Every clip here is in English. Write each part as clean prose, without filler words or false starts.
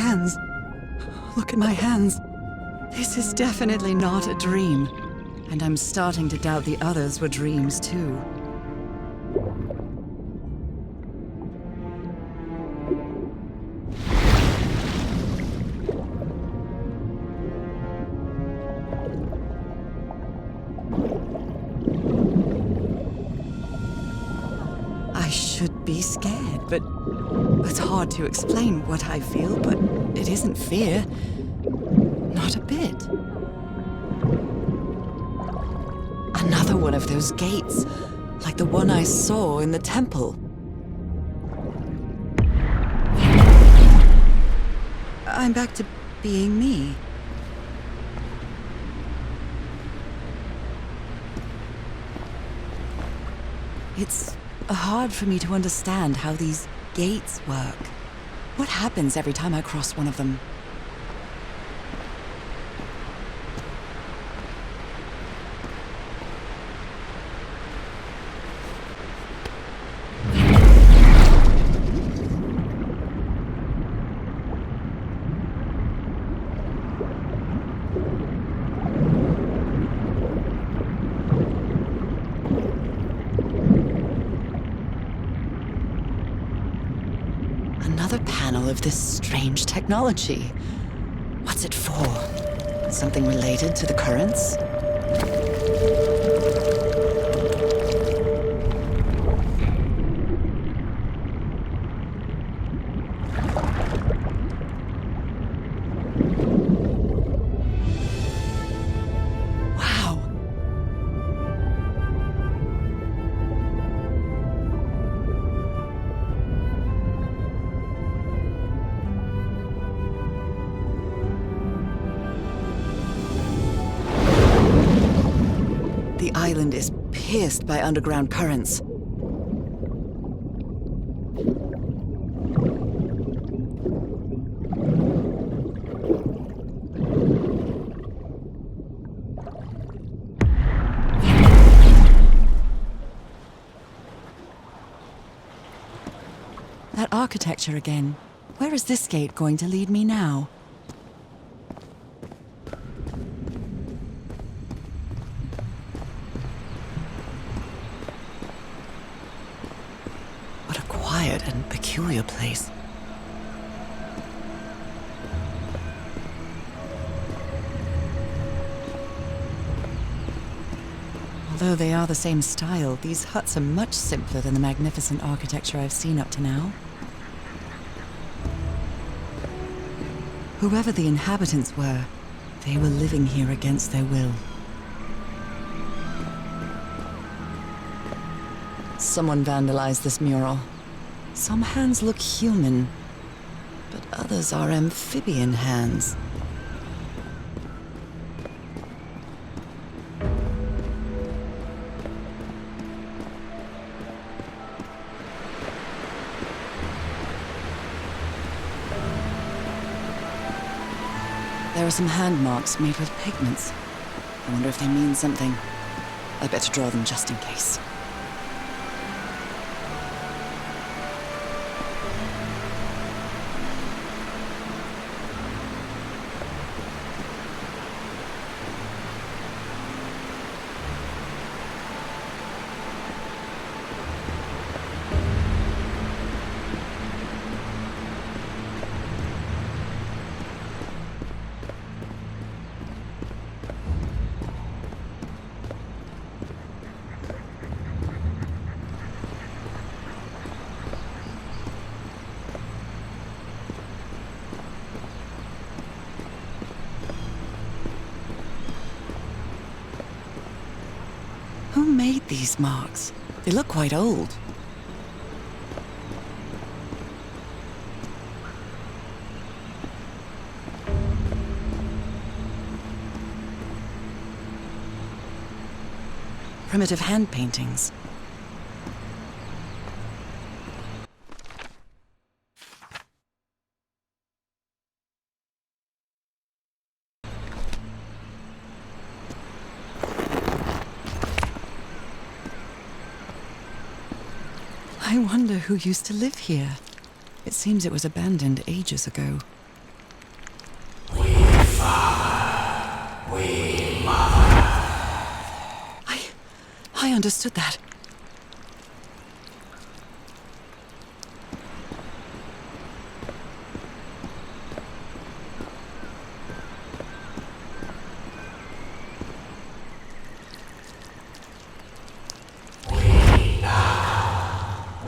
hands. Look at my hands. This is definitely not a dream. And I'm starting to doubt the others were dreams too. I should be scared, but it's hard to explain what I feel, but it isn't fear. Not a bit. Another one of those gates, like the one I saw in the temple. I'm back to being me. It's hard for me to understand how these gates work. What happens every time I cross one of them? Another panel of this strange technology. What's it for? Something related to the currents? Wow. The island is pierced by underground currents. That architecture again. Where is this gate going to lead me now? What a quiet and peculiar place. Although they are the same style, these huts are much simpler than the magnificent architecture I've seen up to now. Whoever the inhabitants were, they were living here against their will. Someone vandalized this mural. Some hands look human, but others are amphibian hands. There are some hand marks made with pigments. I wonder if they mean something. I better draw them just in case. Who made these marks? They look quite old. Primitive hand paintings. I wonder who used to live here. It seems it was abandoned ages ago. understood that.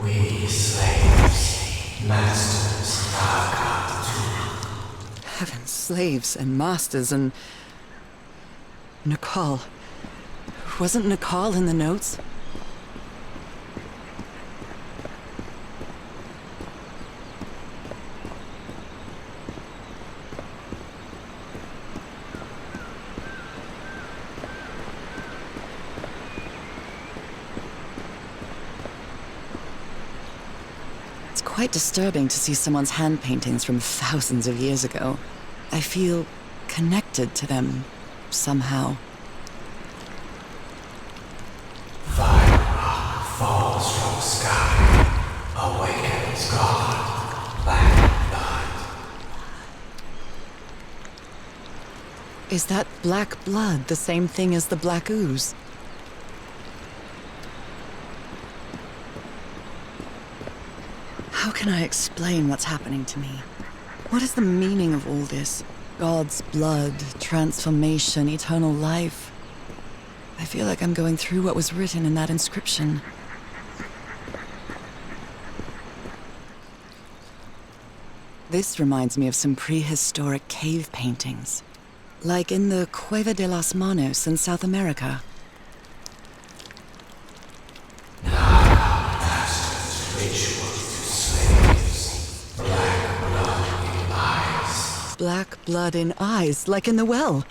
We slaves, masters, Heavens, slaves and masters and... Nicole. Wasn't Nicole in the notes? It's quite disturbing to see someone's hand paintings from thousands of years ago. I feel connected to them somehow. Fire rock falls from sky, awakens God, black blood. Is that black blood the same thing as the black ooze? How can I explain what's happening to me? What is the meaning of all this? God's blood, transformation, eternal life. I feel like I'm going through what was written in that inscription. This reminds me of some prehistoric cave paintings, like in the Cueva de las Manos in South America. Black blood in eyes, like in the well.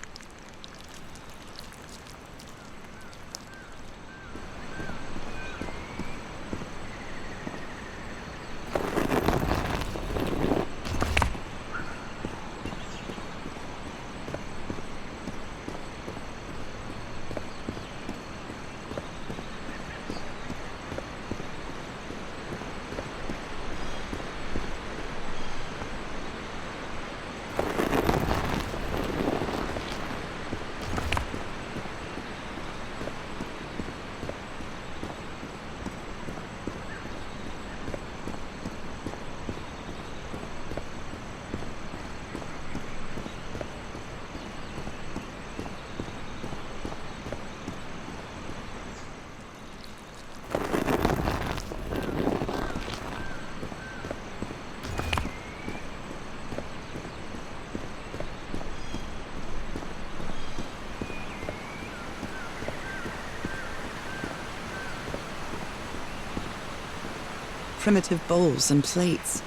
Primitive bowls and plates.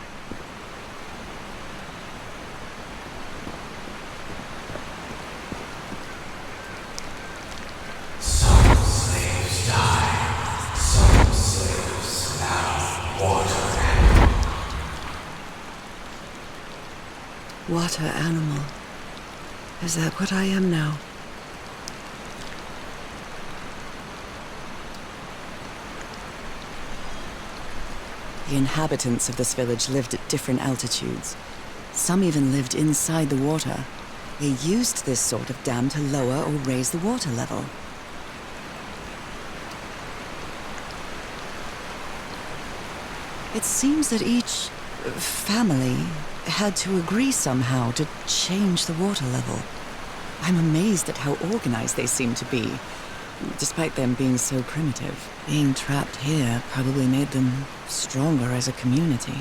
Some slaves die, some slaves now water animal. Water animal. Is that what I am now? The inhabitants of this village lived at different altitudes. Some even lived inside the water. They used this sort of dam to lower or raise the water level. It seems that each family had to agree somehow to change the water level. I'm amazed at how organized they seem to be, despite them being so primitive. Being trapped here probably made them stronger as a community.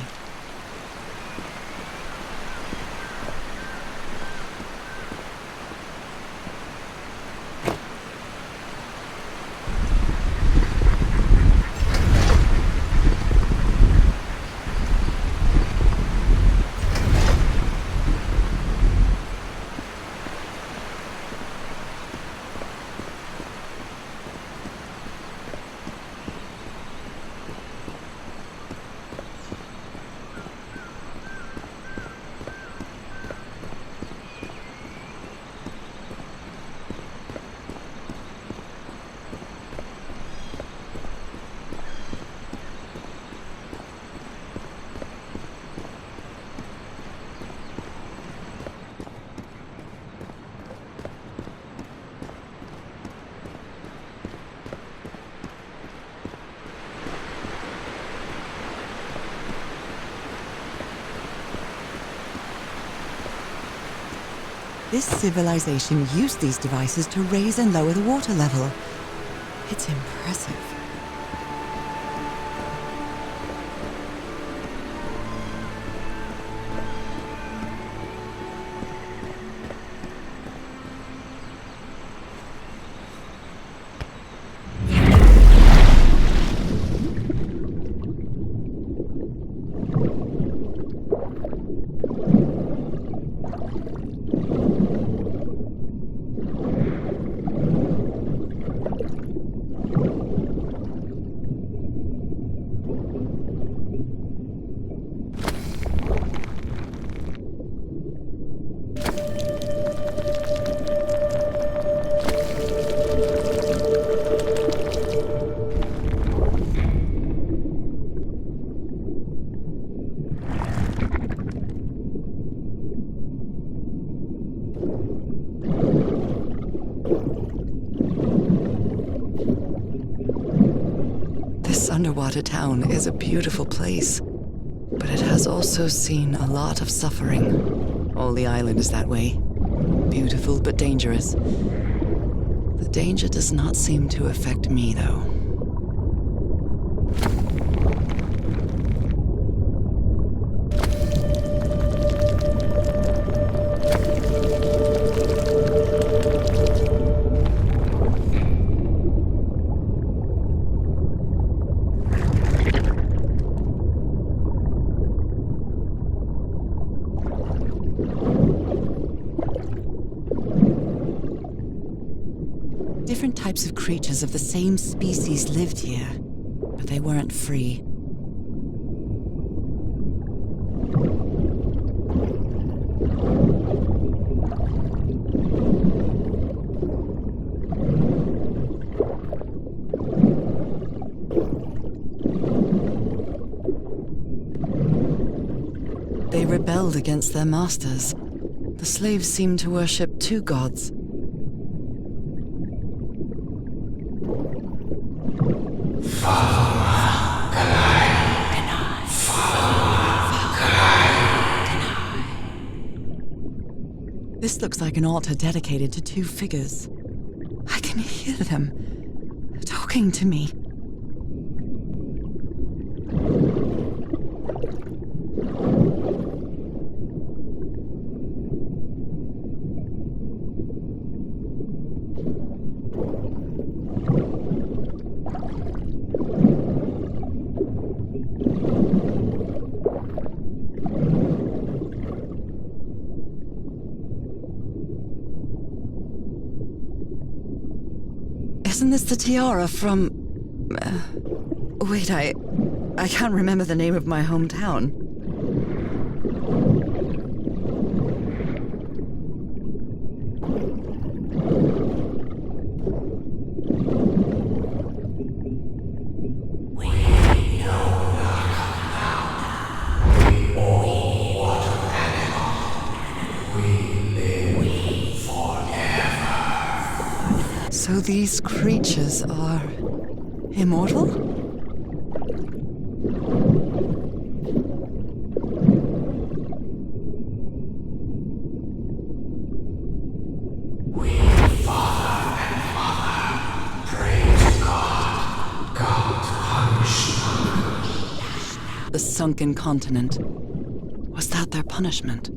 This civilization used these devices to raise and lower the water level. It's impressive. This underwater town is a beautiful place, but it has also seen a lot of suffering. All the island is that way. Beautiful but dangerous. The danger does not seem to affect me, though. Different types of creatures of the same species lived here, but they weren't free. They rebelled against their masters. The slaves seemed to worship two gods. This looks like an altar dedicated to two figures. I can hear them talking to me. Isn't this the tiara from... wait, I can't remember the name of my hometown. So these creatures are immortal? We, Father and Mother, pray to God. God punish us. The sunken continent. Was that their punishment?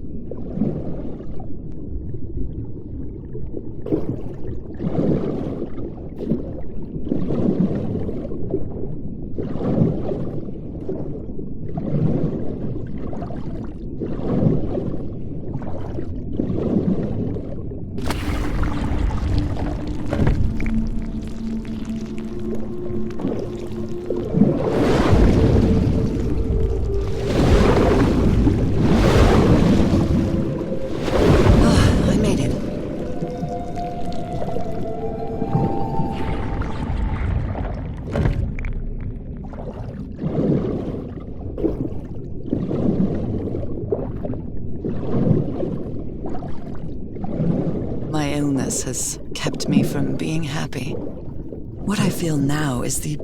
My illness has kept me from being happy. What I feel now is the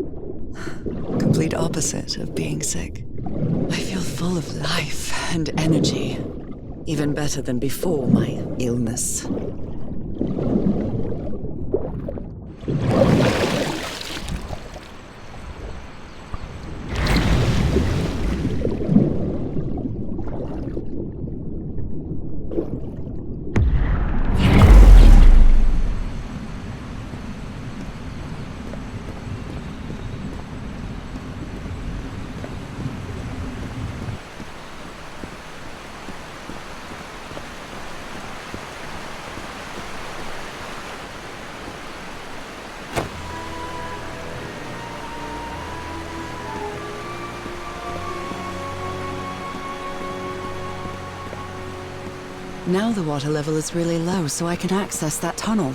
complete opposite of being sick. I feel full of life and energy. Even better than before my illness. Now the water level is really low, so I can access that tunnel.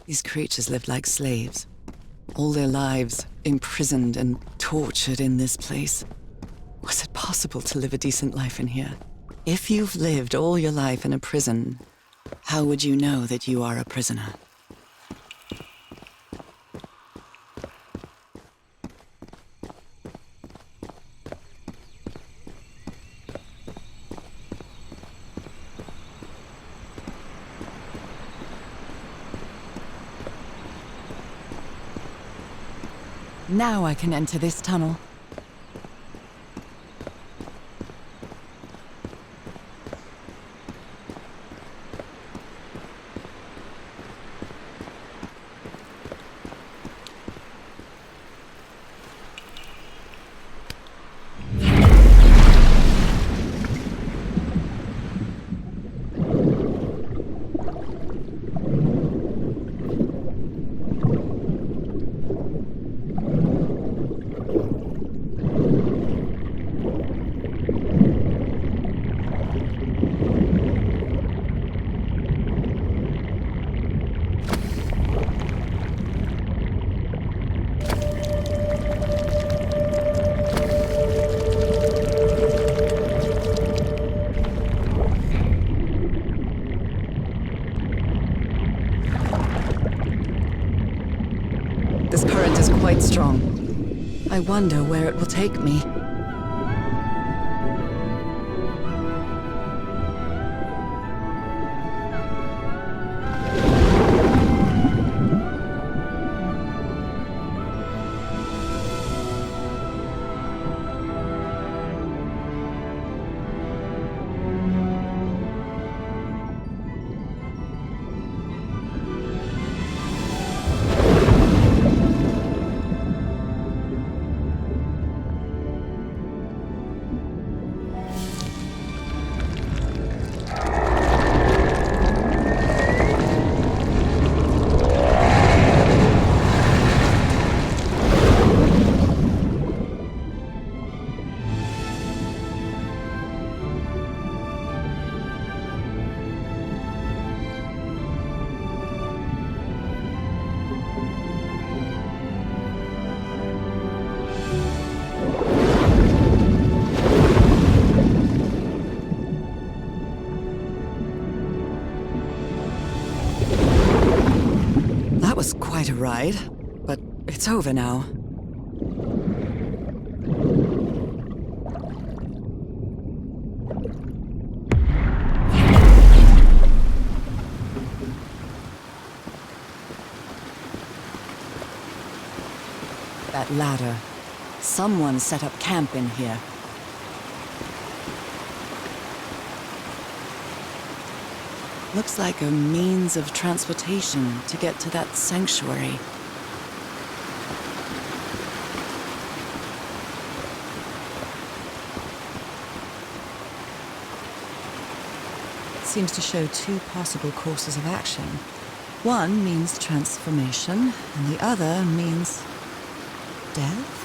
These creatures lived like slaves. All their lives imprisoned and tortured in this place. Was it possible to live a decent life in here? If you've lived all your life in a prison, how would you know that you are a prisoner? Now I can enter this tunnel. This current is quite strong. I wonder where it will take me. That was quite a ride, but it's over now. That ladder. Someone set up camp in here. Looks like a means of transportation to get to that sanctuary. It seems to show two possible courses of action. One means transformation, and the other means death?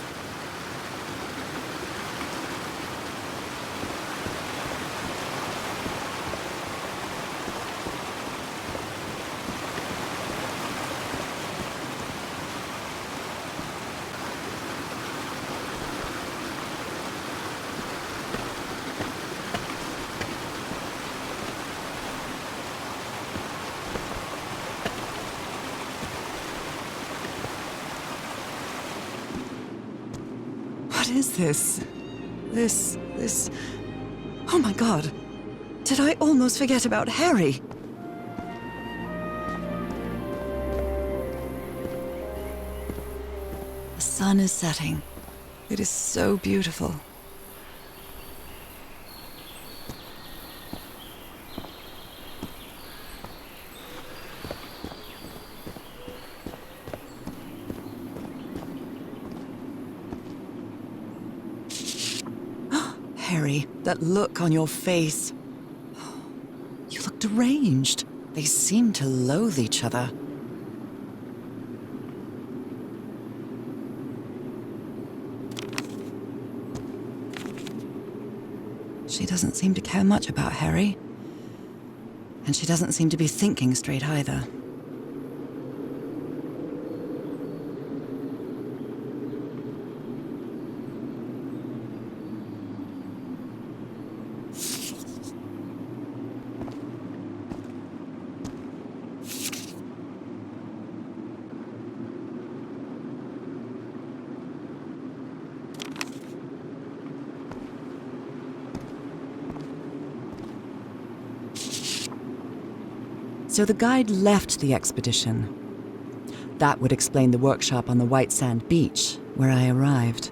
What is this? This... Oh my god! Did I almost forget about Harry? The sun is setting. It is so beautiful. Harry, that look on your face. You look deranged. They seem to loathe each other. She doesn't seem to care much about Harry. And she doesn't seem to be thinking straight either. So the guide left the expedition. That would explain the workshop on the white sand beach, where I arrived.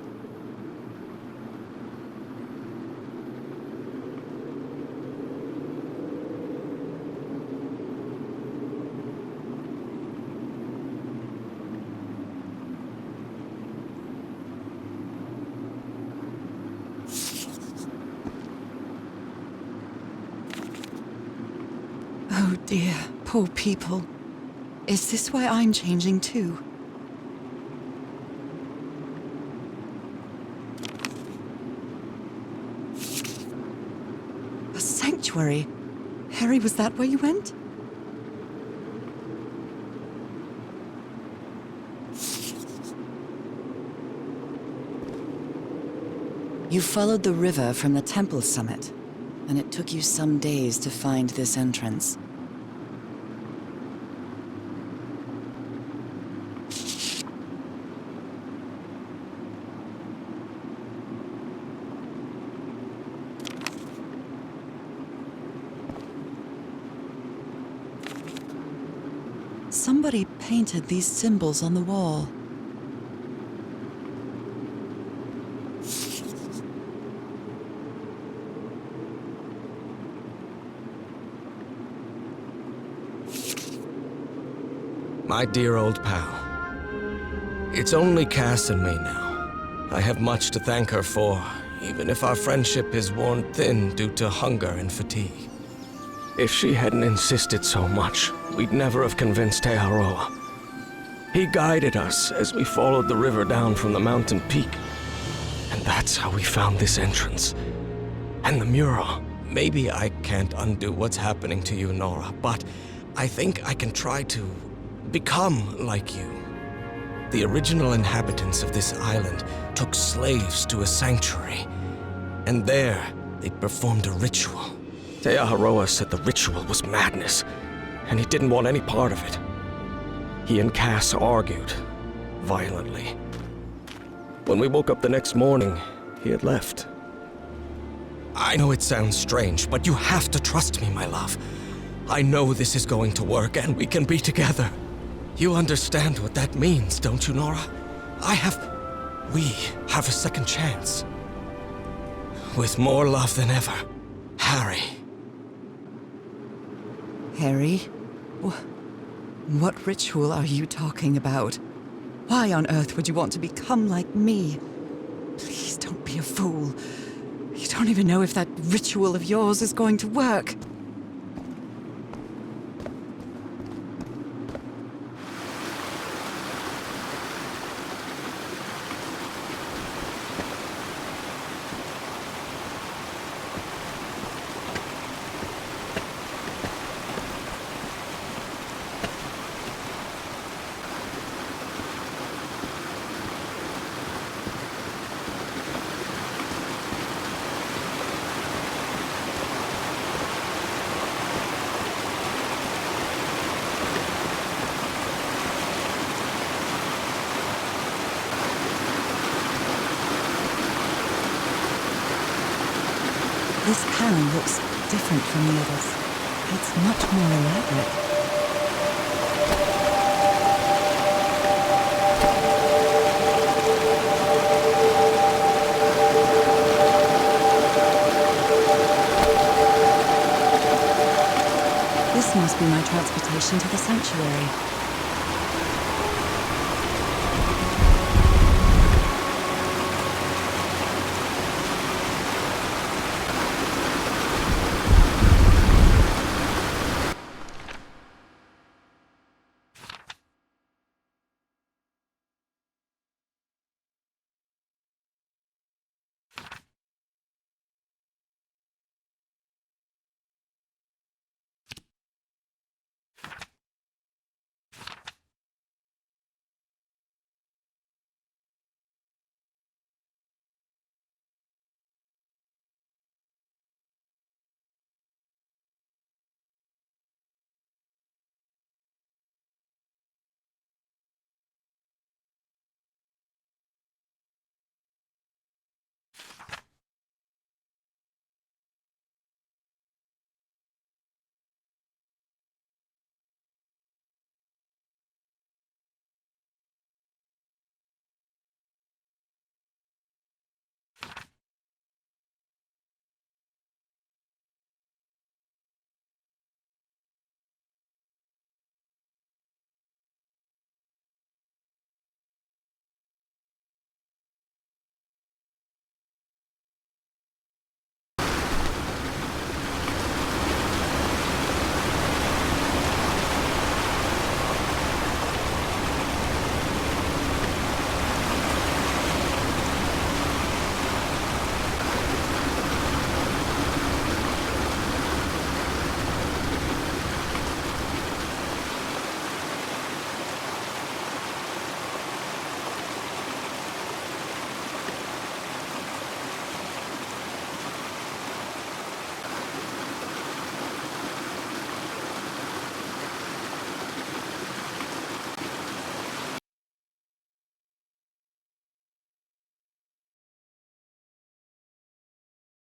Oh dear, poor people. Is this why I'm changing too? A sanctuary? Harry, was that where you went? You followed the river from the temple summit, and it took you some days to find this entrance. Somebody painted these symbols on the wall. My dear old pal. It's only Cass and me now. I have much to thank her for, even if our friendship is worn thin due to hunger and fatigue. If she hadn't insisted so much, we'd never have convinced Aotearoa. He guided us as we followed the river down from the mountain peak. And that's how we found this entrance. And the mural. Maybe I can't undo what's happening to you, Nora, but I think I can try to become like you. The original inhabitants of this island took slaves to a sanctuary. And there, they performed a ritual. Aotearoa said the ritual was madness, and he didn't want any part of it. He and Cass argued, violently. When we woke up the next morning, he had left. I know it sounds strange, but you have to trust me, my love. I know this is going to work, and we can be together. You understand what that means, don't you, Nora? We have a second chance. With more love than ever, Harry. Harry? What ritual are you talking about? Why on earth would you want to become like me? Please don't be a fool. You don't even know if that ritual of yours is going to work. This pan looks different from the others. It's much more elaborate. This must be my transportation to the sanctuary.